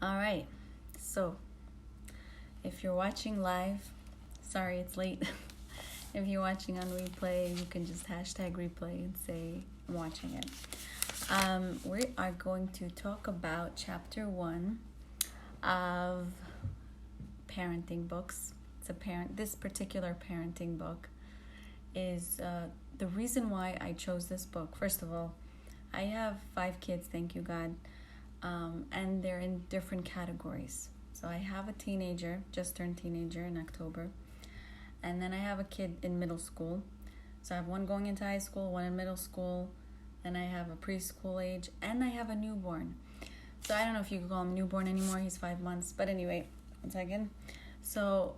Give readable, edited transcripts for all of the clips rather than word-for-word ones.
All right. So, if you're watching live, sorry it's late. If you're watching on replay, you can just hashtag replay and say I'm watching it. We are going to talk about chapter 1 of parenting books. This particular parenting book is the reason why I chose this book. First of all, I have 5 kids, thank you God, and they're in different categories. So I have a teenager, just turned teenager in October, and then I have a kid in middle school. So I have one going into high school, one in middle school, and I have a preschool age, and I have a newborn. So I don't know if you could call him newborn anymore, he's 5 months, but anyway, 1 second. So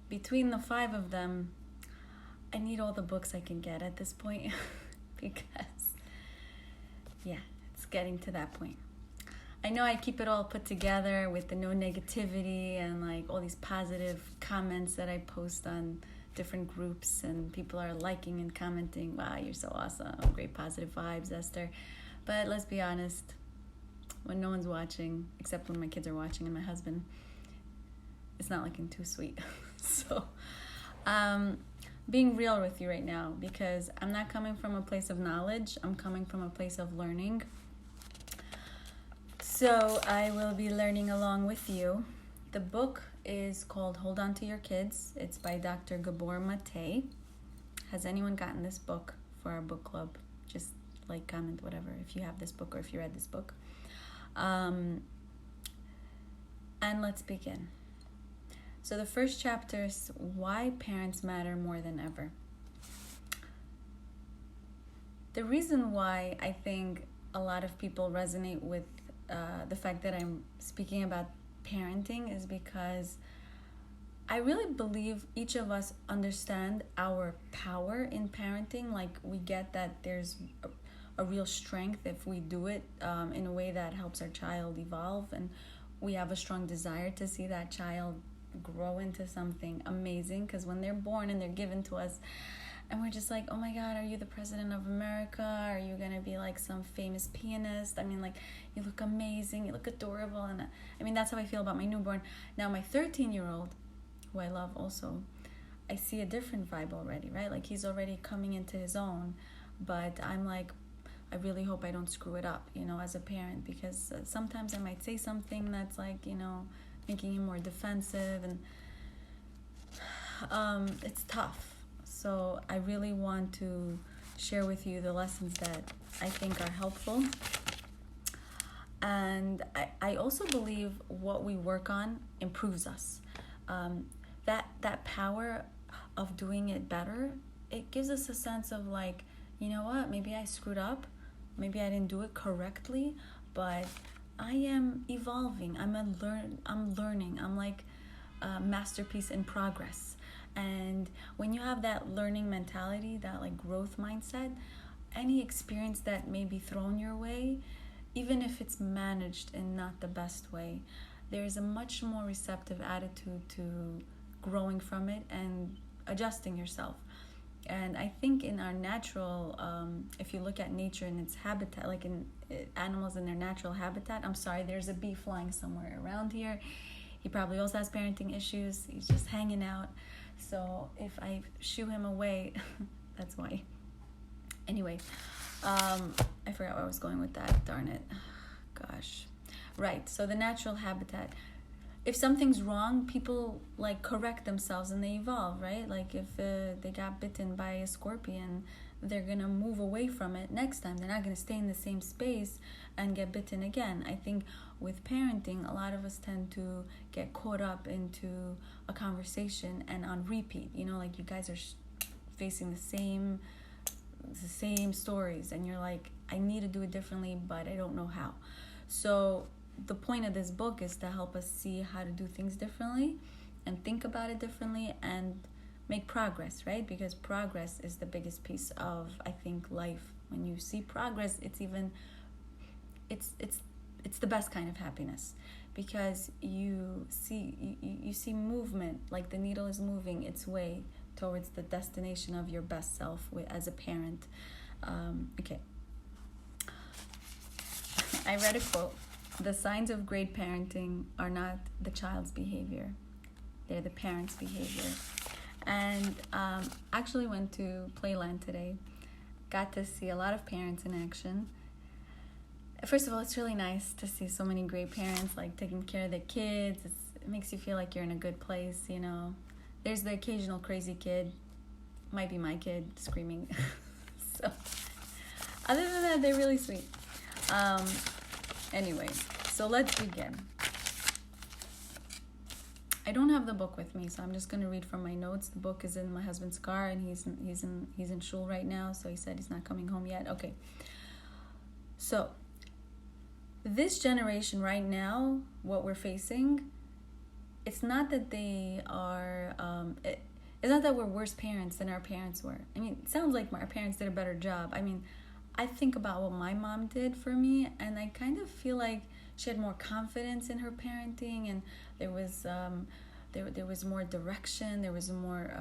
between the 5 of them, I need all the books I can get at this point because, yeah, it's getting to that point. I know I keep it all put together with the no negativity and like all these positive comments that I post on different groups, and people are liking and commenting, wow, you're so awesome, great positive vibes, Esther. But let's be honest, when no one's watching, except when my kids are watching and my husband, it's not looking too sweet. So, being real with you right now, because I'm not coming from a place of knowledge, I'm coming from a place of learning. So I will be learning along with you. The book is called Hold On to Your Kids. It's by Dr. Gabor Mate. Has anyone gotten this book for our book club? Just like, comment, whatever, if you have this book or if you read this book. And let's begin. So the first chapter is why parents matter more than ever. The reason why I think a lot of people resonate with the fact that I'm speaking about parenting is because I really believe each of us understand our power in parenting. Like, we get that there's a real strength if we do it in a way that helps our child evolve, and we have a strong desire to see that child grow into something amazing, because when they're born and they're given to us and we're just like, oh my God, are you the president of America? Are you gonna be like some famous pianist? I mean, like, you look amazing, you look adorable. And I mean, that's how I feel about my newborn. Now my 13-year-old, who I love also, I see a different vibe already, right? Like, he's already coming into his own, but I'm like, I really hope I don't screw it up, as a parent, because sometimes I might say something that's like, making him more defensive, and it's tough. So I really want to share with you the lessons that I think are helpful. And I also believe what we work on improves us. That power of doing it better, it gives us a sense of like, you know what, maybe I screwed up, maybe I didn't do it correctly, but I am evolving, I'm learning, I'm like a masterpiece in progress. And when you have that learning mentality, that like growth mindset, any experience that may be thrown your way, even if it's managed in not the best way, there's a much more receptive attitude to growing from it and adjusting yourself. And I think in our natural, if you look at nature in its habitat, like in animals in their natural habitat, I'm sorry, there's a bee flying somewhere around here. He probably also has parenting issues. He's just hanging out. So if I shoo him away, that's why. Anyway, I forgot where I was going with that. Darn it. Gosh. Right. So the natural habitat. If something's wrong, people like correct themselves and they evolve, right? Like if they got bitten by a scorpion, they're going to move away from it next time. They're not going to stay in the same space and get bitten again. I think with parenting, a lot of us tend to get caught up into a conversation and on repeat, like you guys are facing the same stories, and you're like, I need to do it differently, but I don't know how. So the point of this book is to help us see how to do things differently and think about it differently and make progress, right? Because progress is the biggest piece of, I think, life. When you see progress, it's the best kind of happiness, because you see movement, like the needle is moving its way towards the destination of your best self as a parent. Okay. I read a quote The signs of great parenting are not the child's behavior. They're the parent's behavior. And actually went to Playland today. Got to see a lot of parents in action. First of all, it's really nice to see so many great parents like taking care of their kids. It makes you feel like you're in a good place, you know. There's the occasional crazy kid, might be my kid, screaming. So, other than that, they're really sweet. Anyway, so let's begin. I don't have the book with me, so I'm just going to read from my notes. The book is in my husband's car, and he's in shul right now, so he said he's not coming home yet. Okay. So, this generation right now, what we're facing, it's not that they are, it's not that we're worse parents than our parents were. I mean, it sounds like our parents did a better job. I mean, I think about what my mom did for me, and I kind of feel like she had more confidence in her parenting, and there was more direction, there was more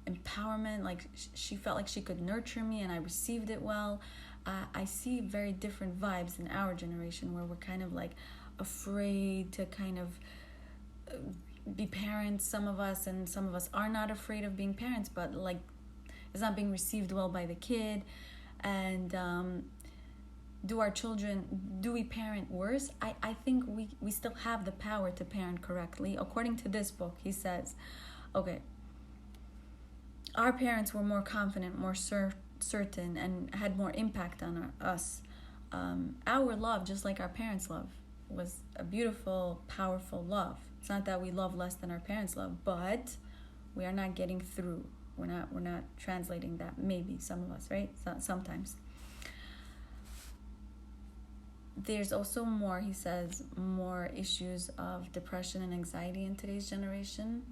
empowerment. Like she felt like she could nurture me, and I received it well. I see very different vibes in our generation where we're kind of like afraid to kind of be parents, some of us, and some of us are not afraid of being parents, but like it's not being received well by the kid. And do we parent worse? I think we still have the power to parent correctly. According to this book, he says, okay, our parents were more confident, more certain, and had more impact on us. Our love, just like our parents' love, was a beautiful, powerful love. It's not that we love less than our parents' love, but we are not getting through. We're not translating that. Maybe some of us, right? Sometimes. There's also more, he says, more issues of depression and anxiety in today's generation.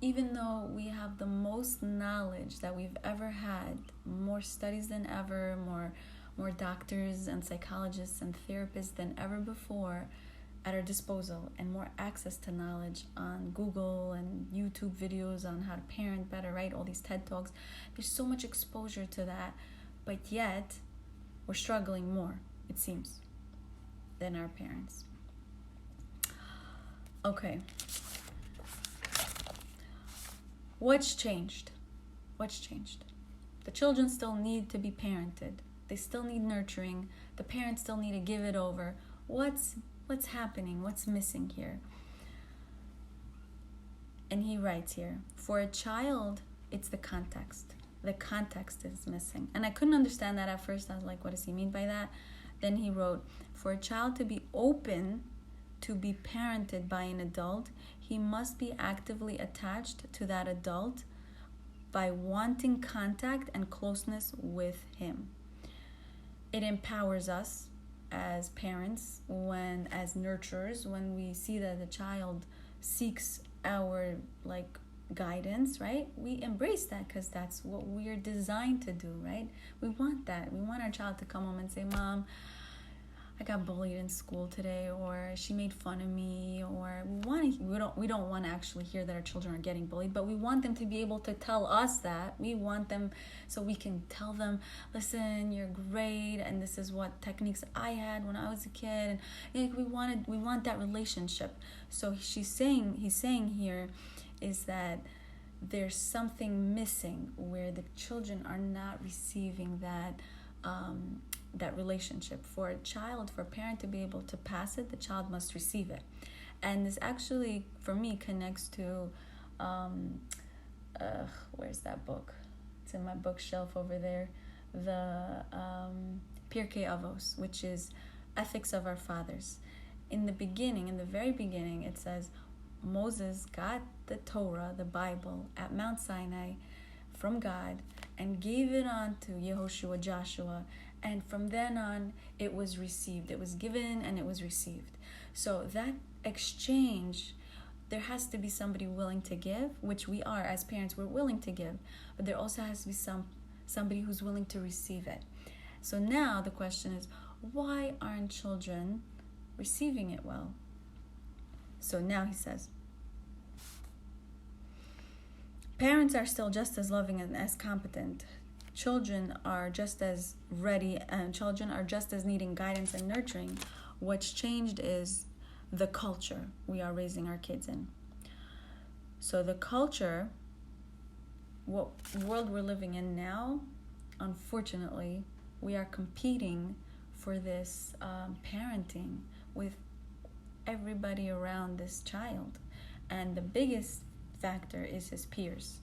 Even though we have the most knowledge that we've ever had, more studies than ever, more doctors and psychologists and therapists than ever before at our disposal, and more access to knowledge on Google and YouTube videos on how to parent better, right? All these TED Talks. There's so much exposure to that, but yet we're struggling more, it seems, than our parents. Okay. What's changed? The children still need to be parented. They still need nurturing. The parents still need to give it over. What's happening? What's missing here? And he writes here, for a child, it's the context. The context is missing. And I couldn't understand that at first. I was like, what does he mean by that? Then he wrote, for a child to be open to be parented by an adult, he must be actively attached to that adult by wanting contact and closeness with him. It empowers us as parents, as nurturers, when we see that the child seeks our guidance, right? We embrace that because that's what we're designed to do, right? We want that. We want our child to come home and say, Mom, I got bullied in school today, or she made fun of me, or we don't want to actually hear that our children are getting bullied, but we want them to be able to tell us that. We want them so we can tell them, listen, you're great, and this is what techniques I had when I was a kid. And we want that relationship. So he's saying here is that there's something missing where the children are not receiving that relationship. For a parent to be able to pass it, the child must receive it. And this actually, for me, connects to, where's that book? It's in my bookshelf over there. The Pirkei Avos, which is Ethics of Our Fathers. In the very beginning, it says, Moses got the Torah, the Bible, at Mount Sinai from God and gave it on to Yehoshua, Joshua, and from then on it was received. It was given and it was received. So that exchange, there has to be somebody willing to give, which we are as parents, we're willing to give, but there also has to be somebody who's willing to receive it. So now the question is, why aren't children receiving it well? So now he says, parents are still just as loving and as competent. Children are just as ready, and children are just as needing guidance and nurturing. What's changed is the culture we are raising our kids in. So the culture, what world we're living in now, unfortunately, we are competing for this parenting with everybody around this child. And the biggest factor is his peers.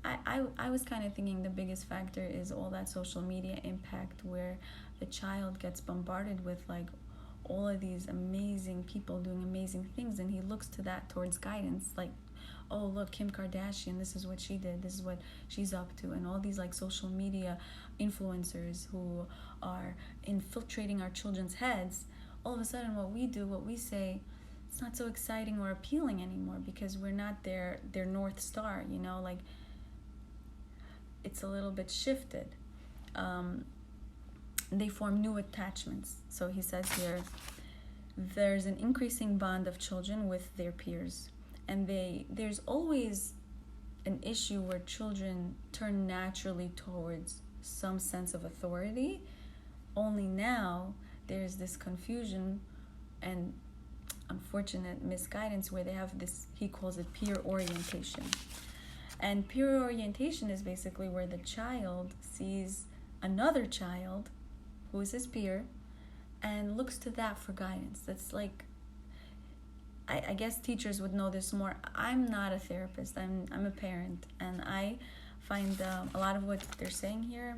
I was kind of thinking the biggest factor is all that social media impact, where the child gets bombarded with like all of these amazing people doing amazing things, and he looks to that towards guidance, like, oh look, Kim Kardashian, this is what she did, this is what she's up to, and all these like social media influencers who are infiltrating our children's heads. All of a sudden what we do, what we say, it's not so exciting or appealing anymore, because we're not their North Star, you know, like it's a little bit shifted. They form new attachments. So he says here, there's an increasing bond of children with their peers. And there's always an issue where children turn naturally towards some sense of authority. Only now there's this confusion and unfortunate misguidance where they have this, he calls it peer orientation. And peer orientation is basically where the child sees another child who is his peer and looks to that for guidance. That's like, I guess teachers would know this more. I'm not a therapist. I'm a parent, and I find a lot of what they're saying here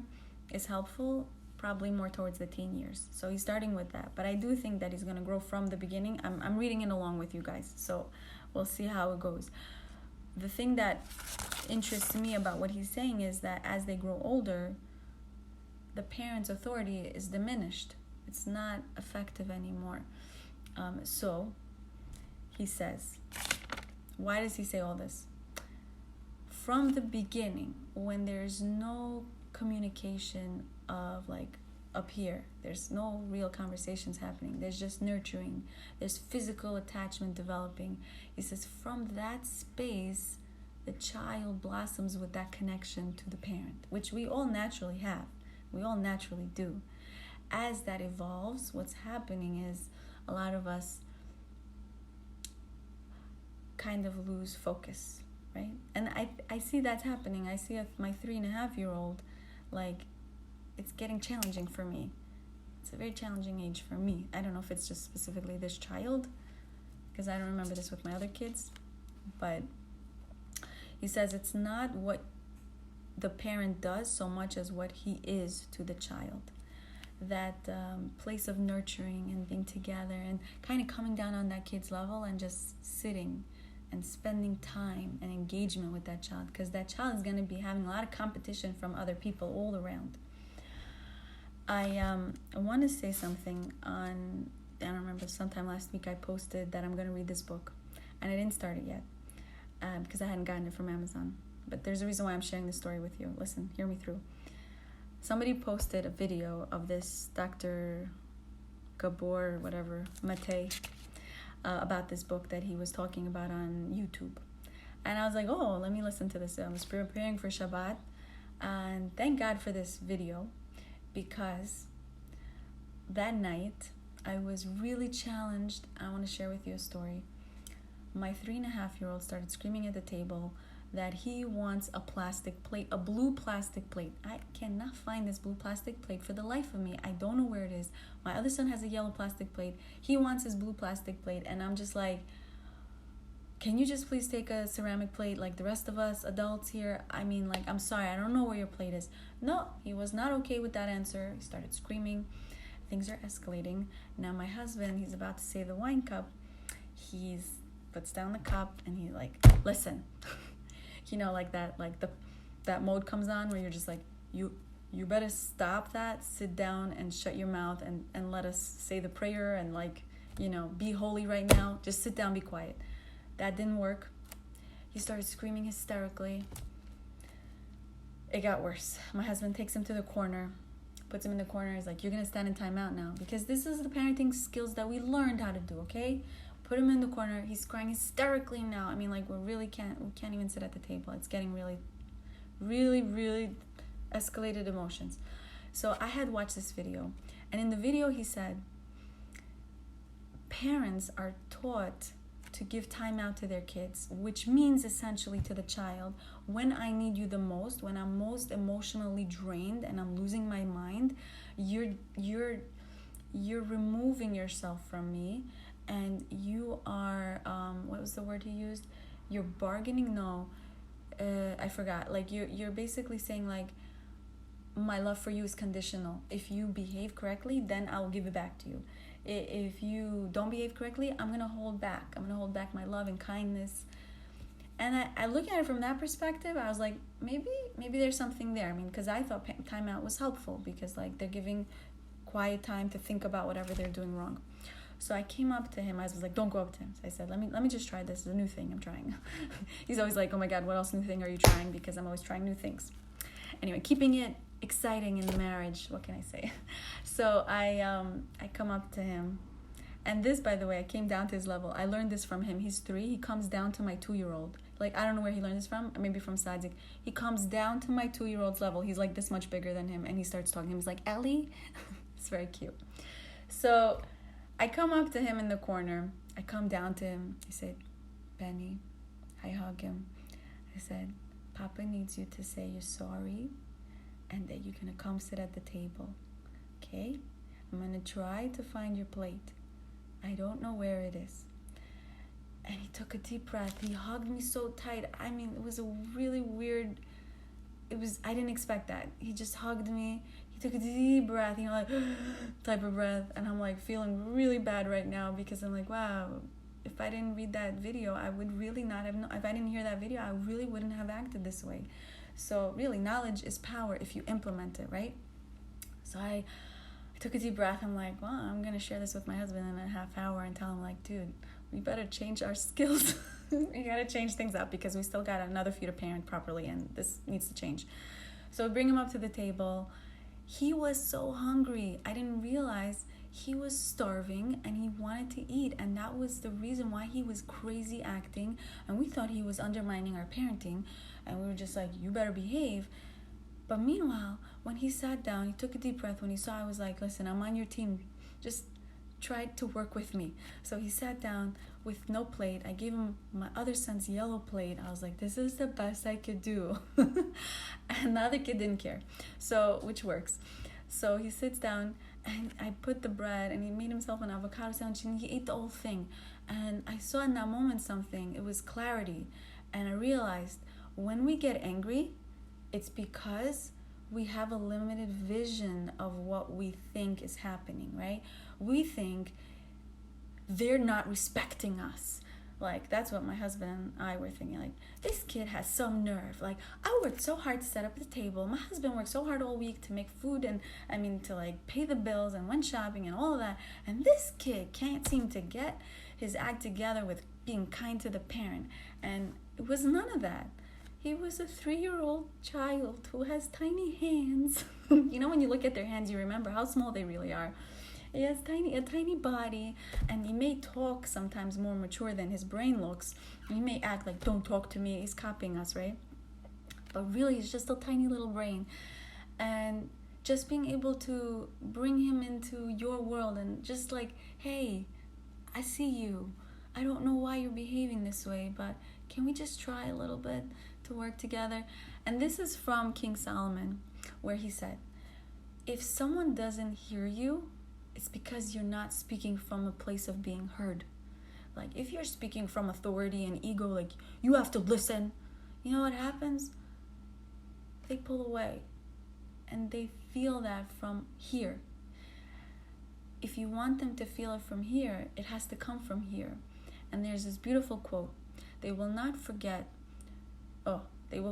is helpful, probably more towards the teen years. So he's starting with that, but I do think that he's going to grow from the beginning. I'm reading it along with you guys, so we'll see how it goes. The thing that interests me about what he's saying is that as they grow older, the parent's authority is diminished. It's not effective anymore. So he says, why does he say all this? From the beginning, when there's no communication of like up here, there's no real conversations happening, there's just nurturing, there's physical attachment developing. He says from that space, the child blossoms with that connection to the parent, which we all naturally have. We all naturally do. As that evolves, what's happening is a lot of us kind of lose focus, right? And I see that's happening. I see my 3.5-year-old, like, it's getting challenging for me. It's a very challenging age for me. I don't know if it's just specifically this child, because I don't remember this with my other kids, but he says it's not what the parent does so much as what he is to the child. That place of nurturing and being together and kind of coming down on that kid's level and just sitting and spending time and engagement with that child, because that child is going to be having a lot of competition from other people all around. I want to say something on, I don't remember, sometime last week I posted that I'm going to read this book, and I didn't start it yet because I hadn't gotten it from Amazon. But there's a reason why I'm sharing this story with you. Listen, hear me through. Somebody posted a video of this Dr. Gabor, whatever, Mate, about this book that he was talking about on YouTube. And I was like, oh, let me listen to this. I was preparing for Shabbat. And thank God for this video, because that night I was really challenged. I want to share with you a story. My 3.5-year-old started screaming at the table that he wants a plastic plate, a blue plastic plate. I cannot find this blue plastic plate for the life of me. I don't know where it is. My other son has a yellow plastic plate. He wants his blue plastic plate. And I'm just like, can you just please take a ceramic plate like the rest of us adults here? I mean, like, I'm sorry, I don't know where your plate is. No, he was not okay with that answer. He started screaming. Things are escalating. Now my husband, he's about to say the wine cup. He puts down the cup and he's like, listen. You know, like that, like that mode comes on where you're just like, you better stop that, sit down and shut your mouth and let us say the prayer and, like, you know, be holy right now. Just sit down, be quiet. That didn't work. He started screaming hysterically. It got worse. My husband takes him to the corner, puts him in the corner. He's like, you're going to stand in timeout now, because this is the parenting skills that we learned how to do, okay? Put him in the corner. He's crying hysterically now. I mean, like, we can't even sit at the table. It's getting really, really, really escalated emotions. So I had watched this video, and in the video he said, parents are taught to give time out to their kids, which means essentially to the child, when I need you the most, when I'm most emotionally drained and I'm losing my mind, you're removing yourself from me, and you are what was the word he used? You're bargaining? No, I forgot. Like you're basically saying like, my love for you is conditional. If you behave correctly, then I'll give it back to you. If you don't behave correctly, I'm gonna hold back. I'm gonna hold back my love and kindness. And I look at it from that perspective. I was like, maybe there's something there. I mean, because I thought time out was helpful, because like they're giving quiet time to think about whatever they're doing wrong. So I came up to him. I was like, don't go up to him. So I said, let me just try this. It's a new thing I'm trying. He's always like, oh my God, what else new thing are you trying? Because I'm always trying new things. Anyway, keeping it exciting in the marriage. What can I say? So I come up to him. And this, by the way, I came down to his level. I learned this from him. He's 3. He comes down to my 2-year-old. Like, I don't know where he learned this from. Maybe from Sadzik. He comes down to my 2-year-old's level. He's like this much bigger than him. And he starts talking. He's like, Ellie? It's very cute. So I come up to him in the corner. I come down to him. I said, Benny. I hug him. I said, Papa needs you to say you're sorry and that you're going to come sit at the table. Okay? I'm going to try to find your plate. I don't know where it is. And he took a deep breath. He hugged me so tight. I mean, it was a really weird... I didn't expect that. He just hugged me. He took a deep breath, like, type of breath. And I'm like feeling really bad right now, because I'm like, wow, if I didn't read that video, I would really not have if I didn't hear that video, I really wouldn't have acted this way. So really, knowledge is power if you implement it, right? So I took a deep breath. I'm like, well, I'm going to share this with my husband in a half hour and tell him, like, dude, we better change our skills. We got to change things up, because we still got another few to parent properly, and this needs to change. So we bring him up to the table. He was so hungry. I didn't realize he was starving and he wanted to eat. And that was the reason why he was crazy acting. And we thought he was undermining our parenting. And we were just like, you better behave. But meanwhile, when he sat down, he took a deep breath. When he saw I was like, listen, I'm on your team. Just try to work with me. So he sat down with no plate. I gave him my other son's yellow plate. I was like, this is the best I could do. And the other kid didn't care. So, which works. So he sits down and I put the bread, and he made himself an avocado sandwich, and he ate the whole thing. And I saw in that moment something. It was clarity. And I realized when we get angry, it's because we have a limited vision of what we think is happening, right? We think they're not respecting us. Like, that's what my husband and I were thinking. Like, this kid has some nerve. Like, I worked so hard to set up the table. My husband worked so hard all week to make food and, to, like, pay the bills and went shopping and all of that. And this kid can't seem to get his act together with being kind to the parent. And it was none of that. He was a 3-year-old child who has tiny hands. You know, when you look at their hands, you remember how small they really are. He has a tiny body, and he may talk sometimes more mature than his brain looks. He may act like, don't talk to me, he's copying us, right? But really, he's just a tiny little brain. And just being able to bring him into your world and just like, hey, I see you. I don't know why you're behaving this way, but can we just try a little bit to work together? And this is from King Solomon, where he said, if someone doesn't hear you, it's because you're not speaking from a place of being heard. Like, if you're speaking from authority and ego, like, you have to listen, you know what happens? They pull away. And they feel that from here. If you want them to feel it from here, it has to come from here. And there's this beautiful quote. They will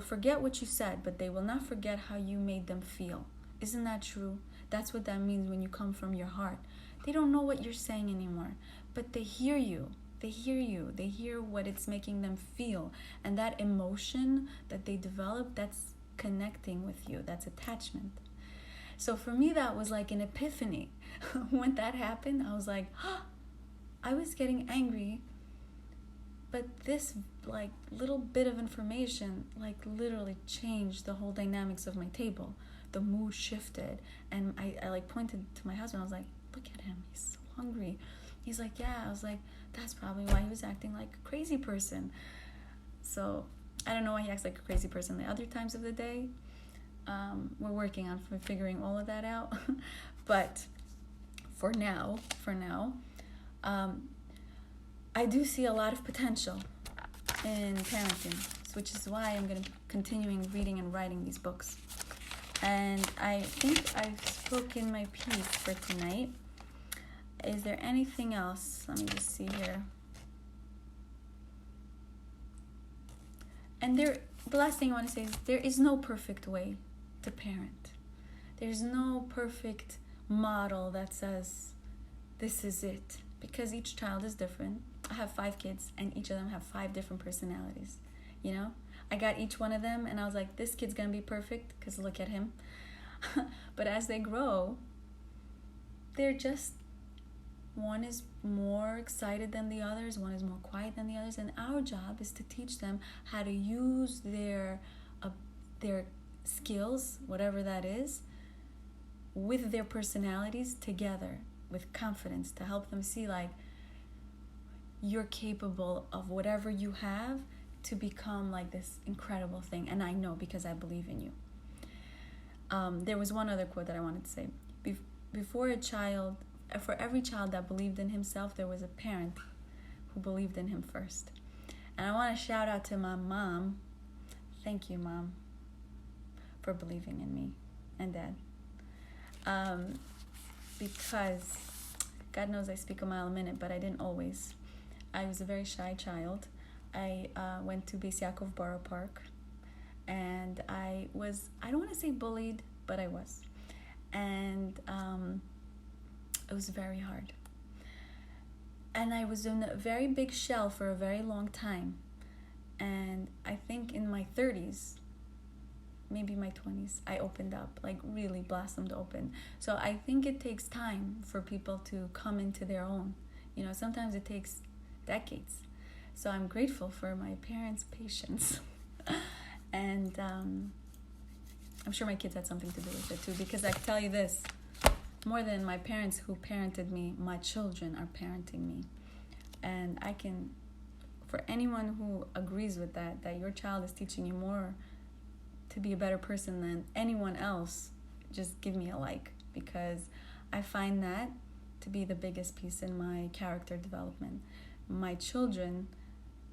forget what you said, but they will not forget how you made them feel. Isn't that true? That's what that means when you come from your heart. They don't know what you're saying anymore, but they hear you. They hear you. They hear what it's making them feel. And that emotion that they develop, that's connecting with you. That's attachment. So for me, that was like an epiphany. When that happened, I was like, I was getting angry, but this like little bit of information like literally changed the whole dynamics of my table. The mood shifted, and I like pointed to my husband. I was like, look at him, he's so hungry. He's like, yeah. I was like, that's probably why he was acting like a crazy person. So I don't know why he acts like a crazy person the other times of the day. We're working on figuring all of that out. But for now, I do see a lot of potential in parenting, which is why I'm going to continuing reading and writing these books. And I think I've spoken my piece for tonight. Is there anything else? Let me just see here. And the last thing I want to say is there is no perfect way to parent. There's no perfect model that says this is it, because each child is different. I have 5 kids and each of them have 5 different personalities. You know, I got each one of them and I was like, this kid's gonna be perfect because look at him. But as they grow, they're just, one is more excited than the others, one is more quiet than the others, and our job is to teach them how to use their skills, whatever that is, with their personalities together, with confidence, to help them see like you're capable of whatever you have to become like this incredible thing. And I know because I believe in you. There was one other quote that I wanted to say. For every child that believed in himself, there was a parent who believed in him first. And I want to shout out to my mom. Thank you, Mom, for believing in me, and Dad. Because God knows I speak a mile a minute, but I didn't always. I was a very shy child. I went to Beis Yaakov Borough Park, and I don't want to say bullied, but I was. And it was very hard. And I was in a very big shell for a very long time. And I think in my 30s, maybe my 20s, I opened up, like really blossomed open. So I think it takes time for people to come into their own. You know, sometimes it takes decades. So I'm grateful for my parents' patience. And I'm sure my kids had something to do with it too, because I can tell you this, more than my parents who parented me, my children are parenting me. And I can, for anyone who agrees with that your child is teaching you more to be a better person than anyone else, just give me a like, because I find that to be the biggest piece in my character development. My children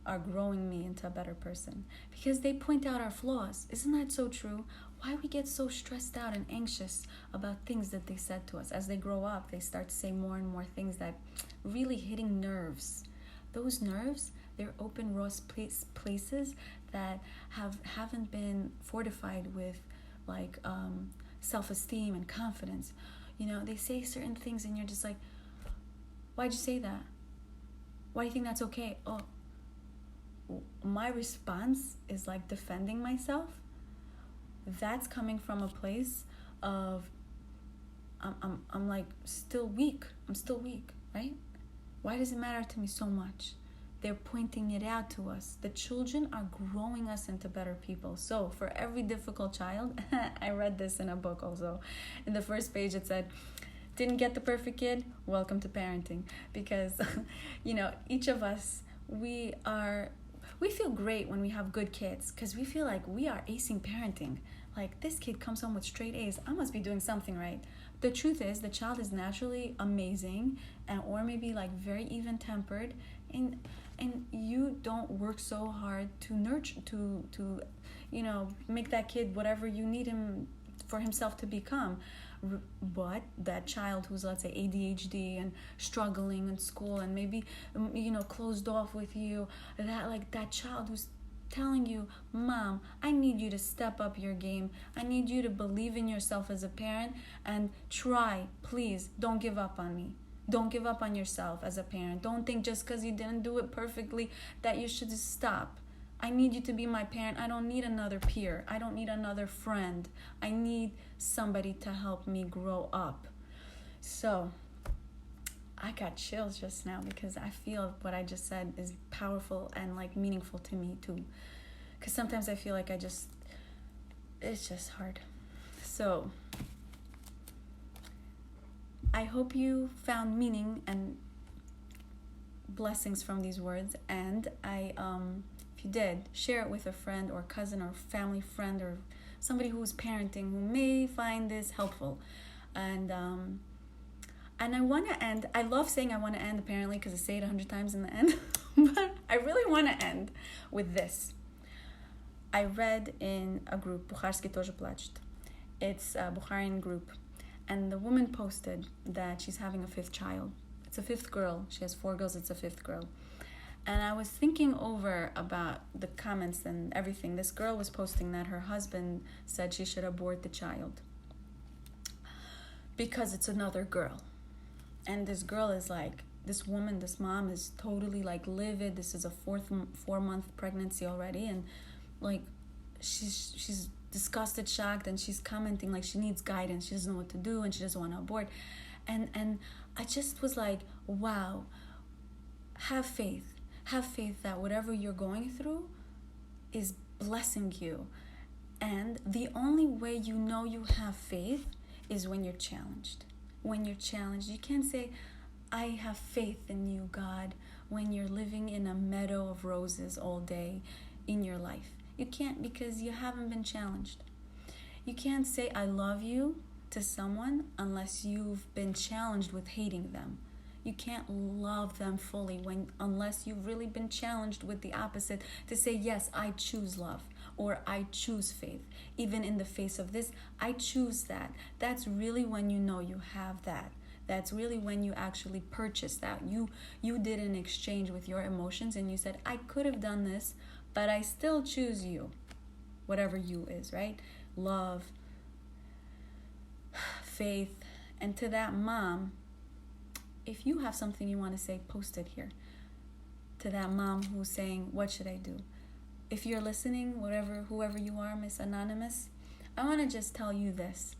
are growing me into a better person because they point out our flaws. Isn't that so true? Why we get so stressed out and anxious about things that they said to us. As they grow up, they start to say more and more things that really hitting nerves. Those nerves, they're open raw places that haven't been fortified with like self-esteem and confidence. You know, they say certain things and you're just like, why'd you say that? Why do you think that's okay? Oh, my response is like defending myself. That's coming from a place of I'm like still weak. I'm still weak, right? Why does it matter to me so much? They're pointing it out to us. The children are growing us into better people. So for every difficult child, I read this in a book also. In the first page it said, didn't get the perfect kid? Welcome to parenting. Because, you know, each of us, we feel great when we have good kids because we feel like we are acing parenting. Like, this kid comes home with straight A's. I must be doing something right. The truth is, the child is naturally amazing or maybe like very even-tempered, and you don't work so hard to nurture, to you know, make that kid whatever you need him for himself to become. But that child who's, let's say, ADHD and struggling in school and maybe, you know, closed off with you, that child who's telling you, Mom, I need you to step up your game. I need you to believe in yourself as a parent and try. Please, don't give up on me. Don't give up on yourself as a parent. Don't think just because you didn't do it perfectly that you should just stop. I need you to be my parent. I don't need another peer. I don't need another friend. I need somebody to help me grow up. So I got chills just now because I feel what I just said is powerful and like meaningful to me too. Because sometimes I feel like it's just hard. So I hope you found meaning and blessings from these words, and if you did, share it with a friend or cousin or family friend or somebody who's parenting who may find this helpful. And I want to end. I love saying I want to end, apparently, because I say it 100 times in the end. But I really want to end with this. I read in a group, Bukharski Тоже Плачет. It's a Bukharian group. And the woman posted that she's having a 5th child. It's a 5th girl. She has 4 girls. It's a 5th girl. And I was thinking over about the comments and everything. This girl was posting that her husband said she should abort the child because it's another girl. And this girl is like, this woman, this mom is totally like livid. This is a 4-month pregnancy already. And like, she's disgusted, shocked, and she's commenting like she needs guidance. She doesn't know what to do and she doesn't want to abort. And I just was like, wow, have faith. Have faith that whatever you're going through is blessing you. And the only way you know you have faith is when you're challenged. When you're challenged, you can't say, I have faith in you, God, when you're living in a meadow of roses all day in your life. You can't, because you haven't been challenged. You can't say, I love you to someone unless you've been challenged with hating them. You can't love them fully unless you've really been challenged with the opposite to say, yes, I choose love, or I choose faith. Even in the face of this, I choose that. That's really when you know you have that. That's really when you actually purchase that. You did an exchange with your emotions and you said, I could have done this, but I still choose you. Whatever you is, right? Love, faith. And to that mom, if you have something you want to say, post it here. To that mom who's saying, what should I do? If you're listening, whoever you are, Miss Anonymous, I want to just tell you this.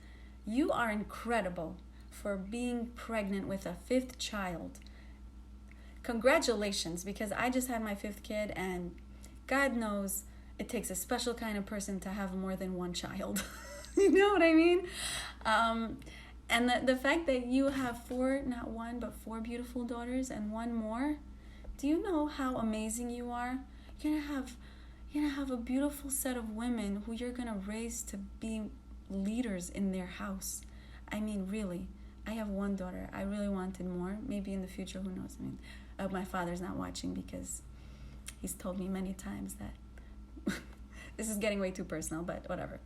You are incredible for being pregnant with a 5th child. Congratulations, because I just had my 5th kid, and God knows it takes a special kind of person to have more than one child. You know what I mean? And the fact that you have 4, not 1, but 4 beautiful daughters and 1 more, do you know how amazing you are? You're gonna have a beautiful set of women who you're gonna raise to be leaders in their house. I mean, really. I have 1 daughter. I really wanted more. Maybe in the future, who knows? I mean, my father's not watching because he's told me many times that this is getting way too personal, but whatever.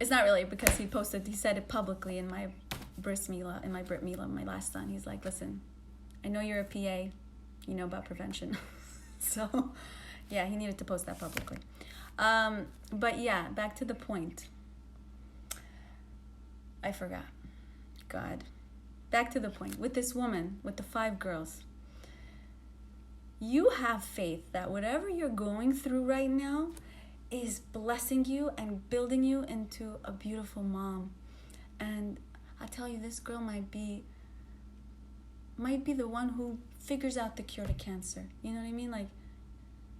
It's not really, because he said it publicly in my brit milah, my last son. He's like, listen, I know you're a PA, you know about prevention. So, yeah, he needed to post that publicly. But yeah, back to the point. I forgot. God. Back to the point. With this woman, with the 5 girls, you have faith that whatever you're going through right now is blessing you and building you into a beautiful mom. And I tell you, this girl might be the one who figures out the cure to cancer. You know what I mean? Like,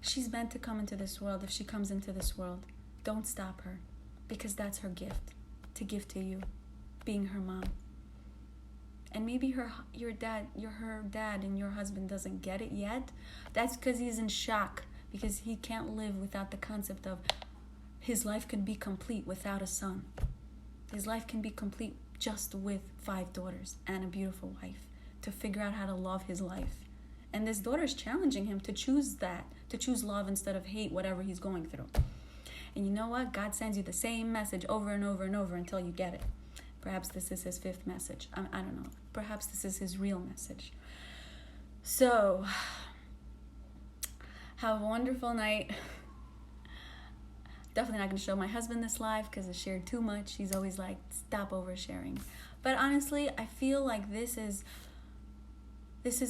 she's meant to come into this world. If she comes into this world, don't stop her, because that's her gift to give to you, being her mom. And maybe her dad and your husband doesn't get it yet. That's because he's in shock, because he can't live without the concept of his life can be complete without a son. His life can be complete just with 5 daughters and a beautiful wife, to figure out how to love his life. And this daughter's challenging him to choose that, to choose love instead of hate, whatever he's going through. And you know what? God sends you the same message over and over and over until you get it. Perhaps this is his 5th message. I don't know. Perhaps this is his real message. So, have a wonderful night. Definitely not going to show my husband this live because I shared too much. He's always like, stop oversharing. But honestly, I feel like this is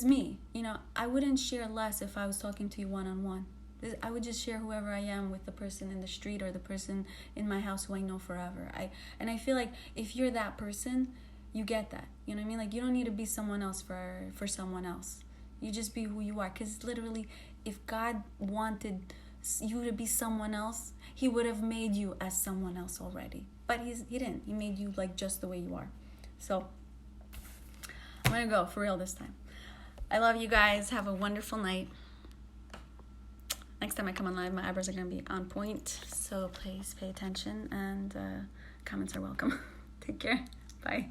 me. You know, I wouldn't share less if I was talking to you one-on-one. I would just share whoever I am with the person in the street or the person in my house who I know forever. I feel like if you're that person, you get that. You know what I mean? Like, you don't need to be someone else for someone else. You just be who you are. Because literally, if God wanted you to be someone else, he would have made you as someone else already. But he didn't. He made you like just the way you are. So, I'm going to go for real this time. I love you guys. Have a wonderful night. Next time I come on live, my eyebrows are going to be on point. So please pay attention, and comments are welcome. Take care. Bye.